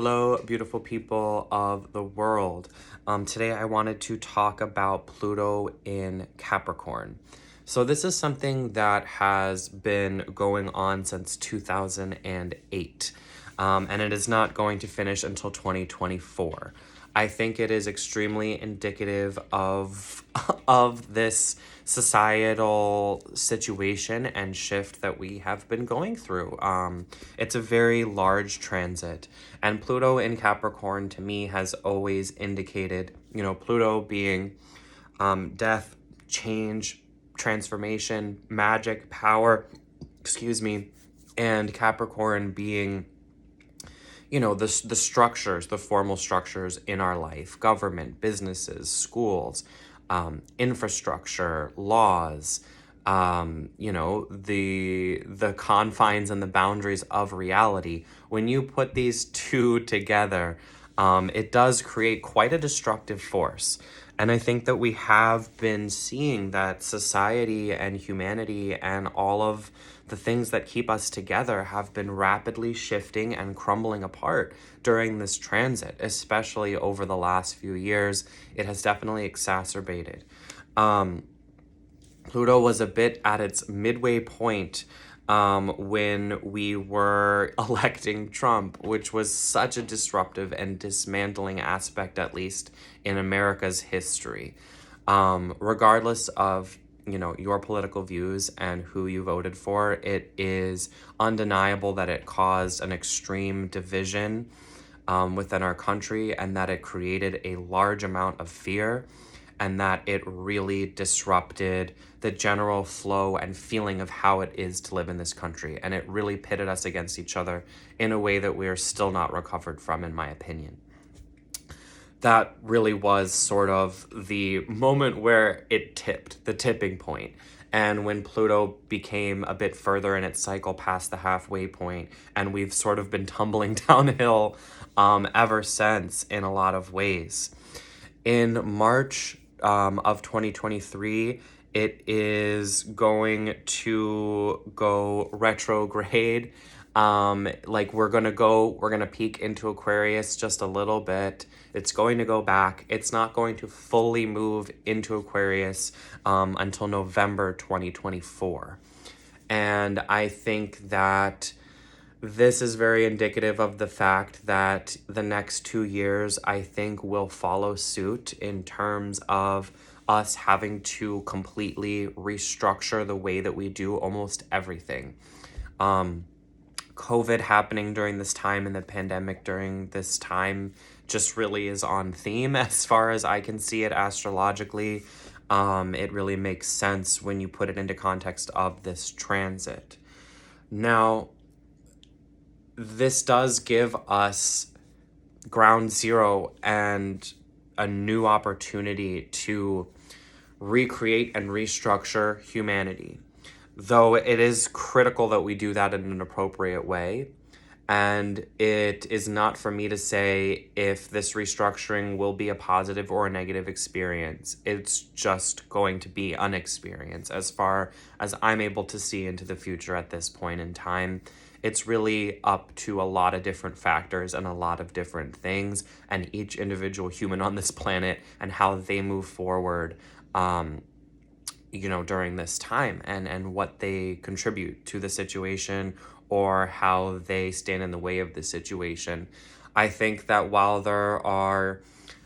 Hello, beautiful people of the world. Today I wanted to talk about Pluto in Capricorn. So this is something that has been going on since 2008, and it is not going to finish until 2024. I think it is extremely indicative of of this societal situation and shift that we have been going through. It's a very large transit, and Pluto in Capricorn to me has always indicated, Pluto being death, change, transformation, magic, power, excuse me, and Capricorn being the structures, the formal structures in our life: government, businesses, schools, infrastructure, laws, the confines and the boundaries of reality. When you put these two together, it does create quite a destructive force. And I think that we have been seeing that society and humanity and all of the things that keep us together have been rapidly shifting and crumbling apart during this transit, especially over the last few years. It has definitely exacerbated. Pluto was a bit at its midway point when we were electing Trump, which was such a disruptive and dismantling aspect, at least in America's history. Regardless of your political views and who you voted for, it is undeniable that it caused an extreme division within our country, and that it created a large amount of fear, and that it really disrupted the general flow and feeling of how it is to live in this country. And it really pitted us against each other in a way that we are still not recovered from, in my opinion. That really was sort of the moment where it tipped, the tipping point. And when Pluto became a bit further in its cycle past the halfway point, and we've sort of been tumbling downhill ever since in a lot of ways. In March of 2023, it is going to go retrograde. We're gonna peek into Aquarius just a little bit. It's going to go back. It's not going to fully move into Aquarius until November 2024. And I think that this is very indicative of the fact that the next 2 years, I think, will follow suit in terms of us having to completely restructure the way that we do almost everything. COVID happening during this time and the pandemic during this time just really is on theme as far as I can see it astrologically. It really makes sense when you put it into context of this transit. Now, this does give us ground zero and a new opportunity to recreate and restructure humanity. Though it is critical that we do that in an appropriate way. And it is not for me to say if this restructuring will be a positive or a negative experience. It's just going to be an experience as far as I'm able to see into the future at this point in time. It's really up to a lot of different factors and a lot of different things, and each individual human on this planet and how they move forward during this time, and what they contribute to the situation or how they stand in the way of the situation. I think that while there are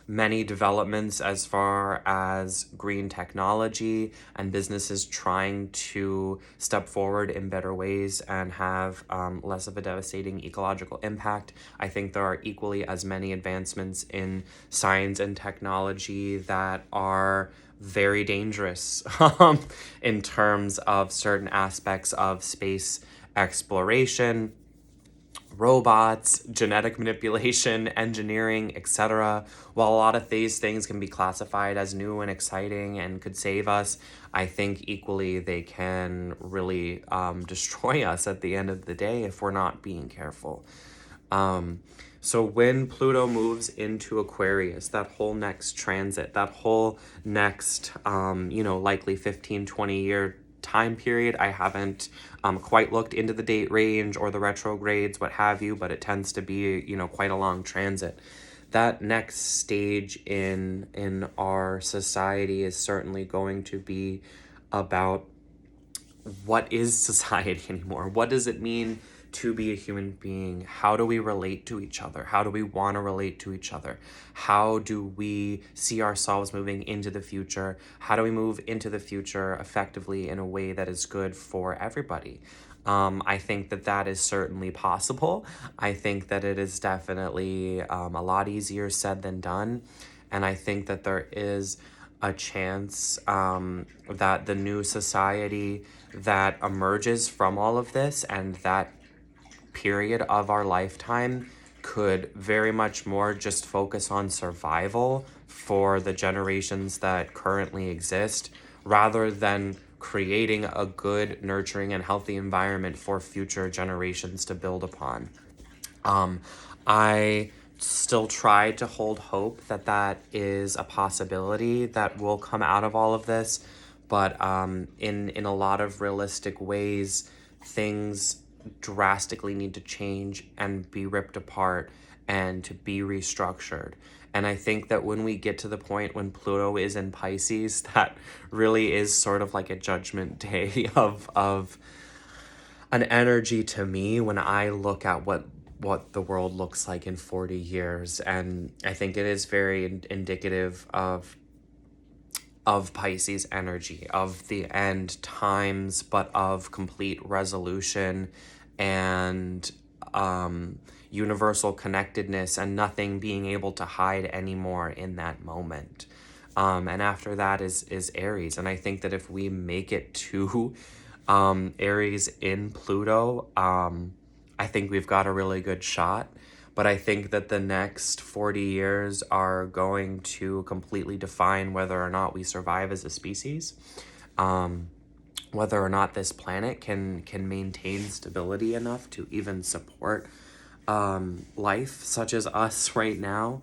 many developments as far as green technology and businesses trying to step forward in better ways and have less of a devastating ecological impact, I think there are equally as many advancements in science and technology that are very dangerous in terms of certain aspects of space exploration, robots, genetic manipulation, engineering, etc. While a lot of these things can be classified as new and exciting and could save us, I think equally they can really destroy us at the end of the day if we're not being careful. So when Pluto moves into Aquarius, that whole next transit, that whole next, likely 15, 20 year time period. I haven't quite looked into the date range or the retrogrades, what have you, but it tends to be, quite a long transit. That next stage in our society is certainly going to be about what is society anymore? What does it mean to be a human being? How do we relate to each other? How do we want to relate to each other? How do we see ourselves moving into the future? How do we move into the future effectively in a way that is good for everybody? I think that is certainly possible. I think that it is definitely a lot easier said than done. And I think that there is a chance that the new society that emerges from all of this and that period of our lifetime could very much more just focus on survival for the generations that currently exist, rather than creating a good, nurturing, and healthy environment for future generations to build upon. I still try to hold hope that is a possibility that will come out of all of this, but in a lot of realistic ways, things drastically need to change and be ripped apart and to be restructured. And I think that when we get to the point when Pluto is in Pisces, that really is sort of like a judgment day of an energy to me when I look at what the world looks like in 40 years. And I think it is very indicative of Pisces energy, of the end times, but of complete resolution and universal connectedness, and nothing being able to hide anymore in that moment. And after that is Aries. And I think that if we make it to Aries in Pluto, I think we've got a really good shot. But I think that the next 40 years are going to completely define whether or not we survive as a species, whether or not this planet can maintain stability enough to even support life such as us right now.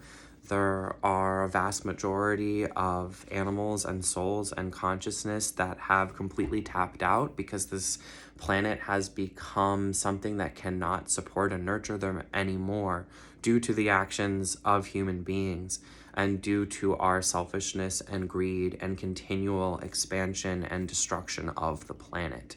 There are a vast majority of animals and souls and consciousness that have completely tapped out because this planet has become something that cannot support and nurture them anymore due to the actions of human beings and due to our selfishness and greed and continual expansion and destruction of the planet.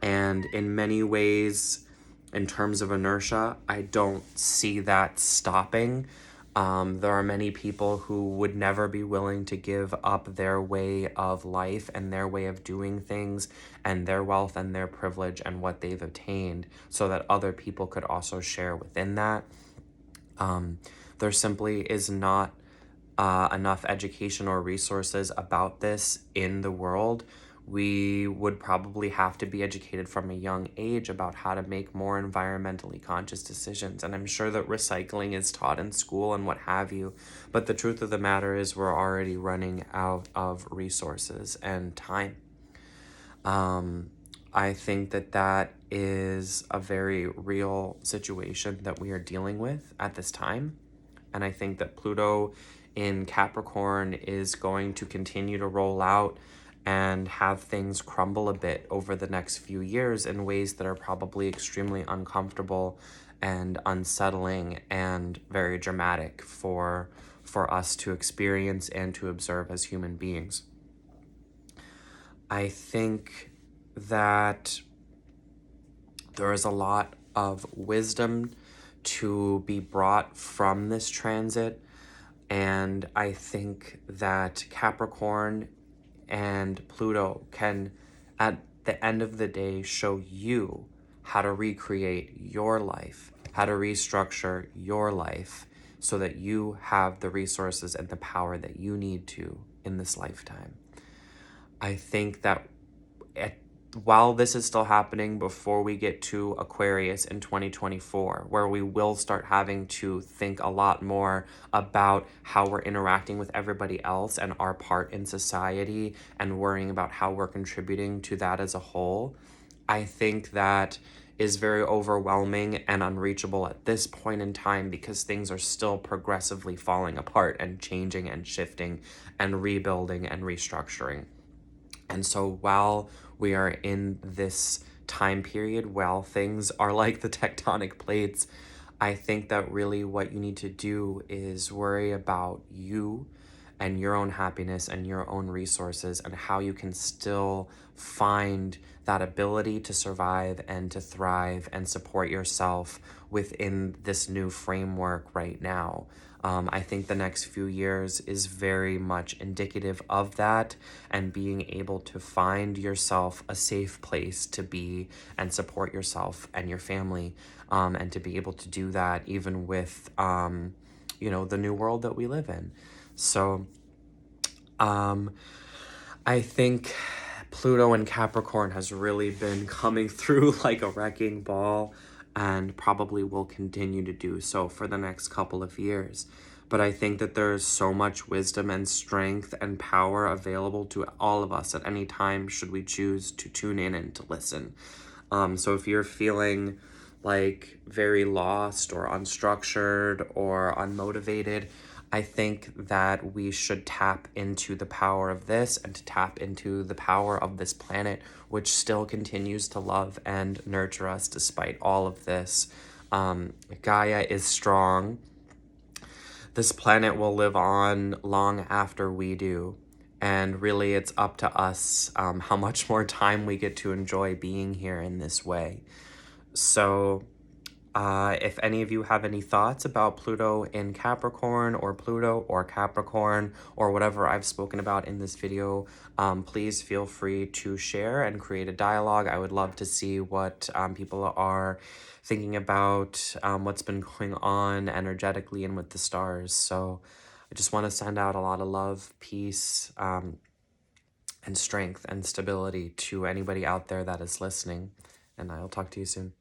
And in many ways, in terms of inertia, I don't see that stopping. There are many people who would never be willing to give up their way of life and their way of doing things and their wealth and their privilege and what they've attained so that other people could also share within that. There simply is not enough education or resources about this in the world. We would probably have to be educated from a young age about how to make more environmentally conscious decisions. And I'm sure that recycling is taught in school and what have you. But the truth of the matter is we're already running out of resources and time. I think that is a very real situation that we are dealing with at this time. And I think that Pluto in Capricorn is going to continue to roll out and have things crumble a bit over the next few years in ways that are probably extremely uncomfortable and unsettling and very dramatic for us to experience and to observe as human beings. I think that there is a lot of wisdom to be brought from this transit, and I think that Capricorn and Pluto can, at the end of the day, show you how to recreate your life, how to restructure your life so that you have the resources and the power that you need to in this lifetime. I think that while this is still happening before we get to Aquarius in 2024, where we will start having to think a lot more about how we're interacting with everybody else and our part in society and worrying about how we're contributing to that as a whole, I think that is very overwhelming and unreachable at this point in time because things are still progressively falling apart and changing and shifting and rebuilding and restructuring. And so while We are in this time period while things are like the tectonic plates. I think that really what you need to do is worry about you and your own happiness and your own resources and how you can still find that ability to survive and to thrive and support yourself within this new framework right now. I think the next few years is very much indicative of that, and being able to find yourself a safe place to be and support yourself and your family, and to be able to do that even with, the new world that we live in. So, I think Pluto and Capricorn has really been coming through like a wrecking ball, and probably will continue to do so for the next couple of years. But I think that there's so much wisdom and strength and power available to all of us at any time should we choose to tune in and to listen. So if you're feeling like very lost or unstructured or unmotivated, I think that we should tap into the power of this and to tap into the power of this planet, which still continues to love and nurture us despite all of this. Gaia is strong. This planet will live on long after we do. And really, it's up to us how much more time we get to enjoy being here in this way. So, if any of you have any thoughts about Pluto in Capricorn or Pluto or Capricorn or whatever I've spoken about in this video, please feel free to share and create a dialogue. I would love to see what people are thinking about, what's been going on energetically and with the stars. So I just want to send out a lot of love, peace, and strength and stability to anybody out there that is listening. And I'll talk to you soon.